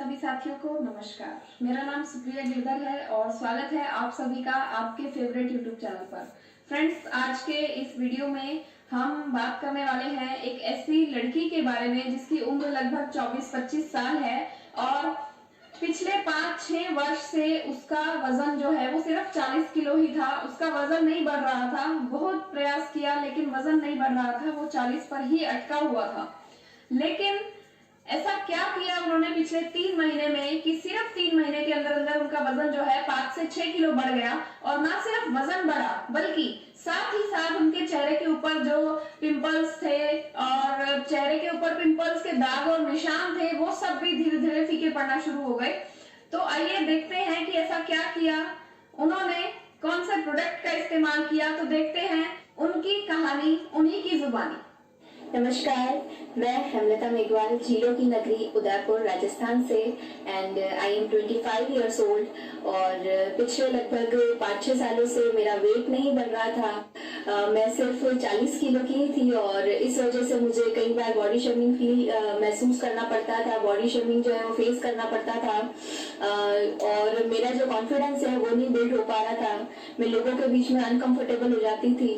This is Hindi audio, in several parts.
सभी साथियों को नमस्कार। मेरा नाम सुप्रिया गिरधर है और स्वागत है आप सभी का आपके फेवरेट यूट्यूब चैनल पर। फ्रेंड्स, आज के इस वीडियो में हम बात करने वाले हैं एक ऐसी लड़की के बारे में जिसकी उम्र लगभग 24-25 साल है और पिछले 5-6 वर्ष से उसका वजन जो है वो सिर्फ 40 किलो ही था। उसका वजन नहीं बढ़ रहा था, बहुत प्रयास किया लेकिन वजन नहीं बढ़ रहा था, वो 40 पर ही अटका हुआ था। लेकिन ऐसा क्या किया उन्होंने पिछले 3 महीने में कि सिर्फ 3 महीने के अंदर अंदर उनका वजन जो है 5 से 6 किलो बढ़ गया। और ना सिर्फ वजन बढ़ा बल्कि साथ ही साथ उनके चेहरे के ऊपर जो पिंपल्स थे और चेहरे के ऊपर पिंपल्स के दाग और निशान थे वो सब भी धीरे धीरे फीके पड़ना शुरू हो गए। तो आइए देखते हैं कि ऐसा क्या किया उन्होंने, कौन से प्रोडक्ट का इस्तेमाल किया। तो देखते हैं उनकी कहानी उन्हीं की जुबानी। नमस्कार, मैं हेमलता मेघवाल, झीलों की नगरी उदयपुर राजस्थान से and I am 25 years old. और पिछले लगभग 5-6 सालों से मेरा वेट नहीं बढ़ रहा था। मैं सिर्फ 40 किलो की थी और इस वजह से मुझे कई बार बॉडी शेमिंग फील महसूस करना पड़ता था, बॉडी शेमिंग जो है वो फेस करना पड़ता था। और मेरा जो कॉन्फिडेंस है वो नहीं बिल्ड हो पा रहा था, मैं लोगों के बीच में अनकंफर्टेबल हो जाती थी।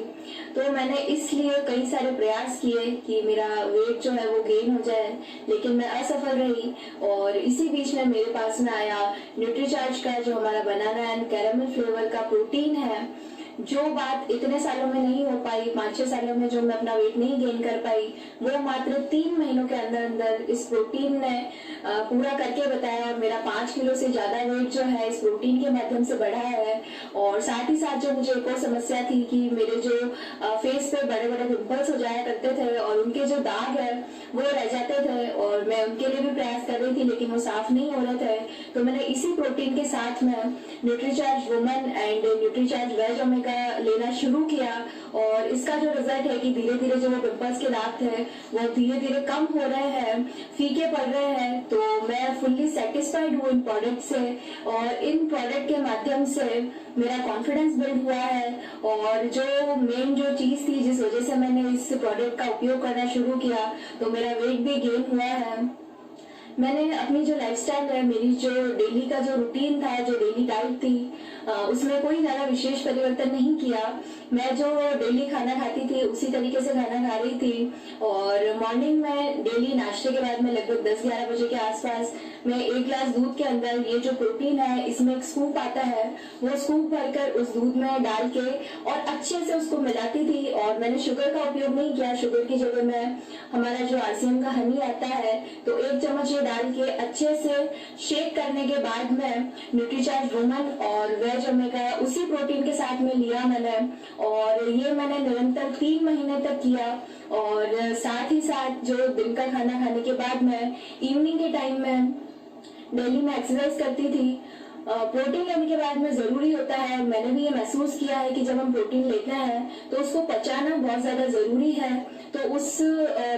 तो मैंने इसलिए कई सारे प्रयास किए कि मेरा वेट जो है वो गेन हो जाए, लेकिन मैं असफल रही। और इसी बीच में मेरे पास में आया न्यूट्रीचार्ज का जो हमारा बनाना एंड कैरामल फ्लेवर का प्रोटीन है। जो बात इतने सालों में नहीं हो पाई, 5-6 सालों में जो मैं अपना वेट नहीं गेन कर पाई, वो मात्र 3 महीनों के अंदर अंदर इस प्रोटीन ने पूरा करके बताया। और मेरा 5 किलो से ज्यादा वेट जो है इस प्रोटीन के माध्यम से बढ़ा है। और साथ ही साथ जो मुझे एक और समस्या थी कि मेरे जो फेस पे बड़े बड़े पिंपल्स हो जाया करते थे और उनके जो दाग है वो रह जाते थे और मैं उनके लिए भी प्रयास कर रही थी लेकिन वो साफ नहीं हो रहे थे। तो मैंने इसी प्रोटीन के साथ में Nutricharge woman and Nutricharge veg omega लेना शुरू किया। और इसका जो रिजल्ट है कि धीरे धीरे जो वो पिंपल्स के दाग थे वो धीरे धीरे कम हो रहे हैं, फीके पड़ रहे हैं। तो मैं फुल्ली सेटिस्फाइड हूँ इन प्रोडक्ट से और इन प्रोडक्ट के माध्यम से मेरा कॉन्फिडेंस बिल्ड हुआ है। और जो मेन जो चीज थी जिस वजह से मैंने इस प्रोडक्ट का उपयोग करना शुरू किया, तो मेरा वेट भी गेन हुआ है। मैंने अपनी जो लाइफस्टाइल है, मेरी जो डेली का जो रूटीन था, जो डेली डाइट थी, उसमें कोई ज्यादा विशेष परिवर्तन नहीं किया। मैं जो डेली खाना खाती थी उसी तरीके से खाना खा रही थी। और मॉर्निंग में डेली नाश्ते के बाद में लगभग 10-11 बजे के आसपास मैं 1 गिलास दूध के अंदर ये जो प्रोटीन है, इसमें एक स्कूप आता है, वो स्कूप भरकर उस दूध में डाल के और अच्छे से उसको मिलाती थी। और मैंने शुगर का उपयोग नहीं किया, शुगर की जगह में हमारा जो RCM का हनी आता है, तो 1 चम्मच ये डाल के अच्छे से शेक करने के बाद में न्यूट्रीचार्ज वुमन और वेज ओमेगा उसी प्रोटीन के साथ में लिया मैंने। और ये मैंने निरंतर 3 महीने तक किया। और साथ ही साथ जो दिन का खाना खाने के बाद में इवनिंग के टाइम में डेली में एक्सरसाइज करती थी। प्रोटीन लेने के बाद में जरूरी होता है, मैंने भी ये महसूस किया है कि जब हम प्रोटीन लेते हैं तो उसको पचाना बहुत ज्यादा जरूरी है। तो उस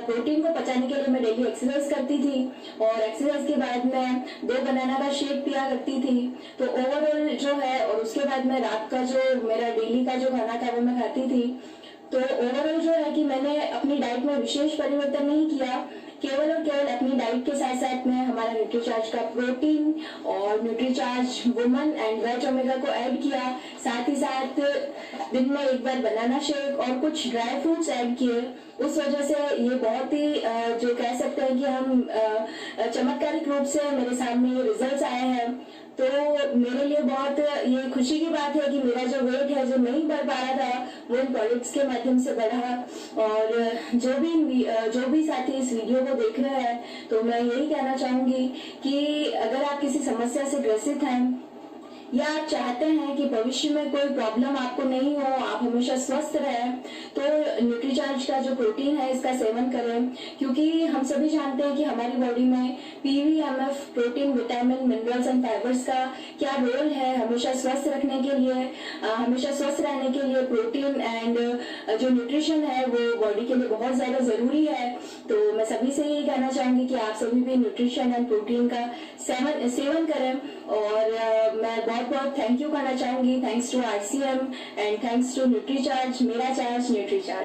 प्रोटीन को पचाने के लिए मैं डेली एक्सरसाइज करती थी और एक्सरसाइज के बाद में 2 बनाना का शेक पिया करती थी। तो ओवरऑल जो है, और उसके बाद में रात का जो मेरा डेली का जो खाना था वो मैं खाती थी। तो ओवरऑल जो है कि मैंने अपनी डाइट में विशेष परिवर्तन नहीं किया, केवल और केवल अपनी डाइट के साथ साथ में हमारा न्यूट्रीचार्ज का प्रोटीन और Nutricharge woman and veg omega को ऐड किया। साथ ही साथ दिन में 1 बार बनाना शेक और कुछ ड्राई फ्रूट्स ऐड किए। उस वजह से ये बहुत ही जो कह सकते हैं कि हम चमत्कारिक रूप से मेरे सामने ये रिजल्ट्स आए हैं। तो मेरे लिए बहुत ये खुशी की बात है कि मेरा जो वेट है जो नहीं बढ़ पा रहा था वो इन प्रोडक्ट्स के माध्यम से बढ़ा। और जो भी साथी इस वीडियो को देख रहे हैं, तो मैं यही कहना चाहूंगी कि अगर आप किसी समस्या से ग्रसित हैं या आप चाहते हैं कि भविष्य में कोई प्रॉब्लम आपको नहीं हो, आप हमेशा स्वस्थ रहें, तो न्यूट्रीचार्ज का जो प्रोटीन है इसका सेवन करें। क्योंकि हम सभी जानते हैं कि हमारी बॉडी में PVMF, protein, vitamin, minerals and fibres का क्या रोल है हमेशा स्वस्थ रखने के लिए, हमेशा स्वस्थ रहने के लिए प्रोटीन एंड जो न्यूट्रिशन है वो बॉडी के लिए बहुत ज्यादा जरूरी है। तो मैं सभी से यही कहना चाहूंगी कि आप सभी भी न्यूट्रिशन एंड प्रोटीन का सेवन करें। और मैं बहुत बहुत थैंक यू करना चाहूंगी, thanks to RCM and thanks to Nutricharge, मेरा चार्ज न्यूट्रीचार्ज।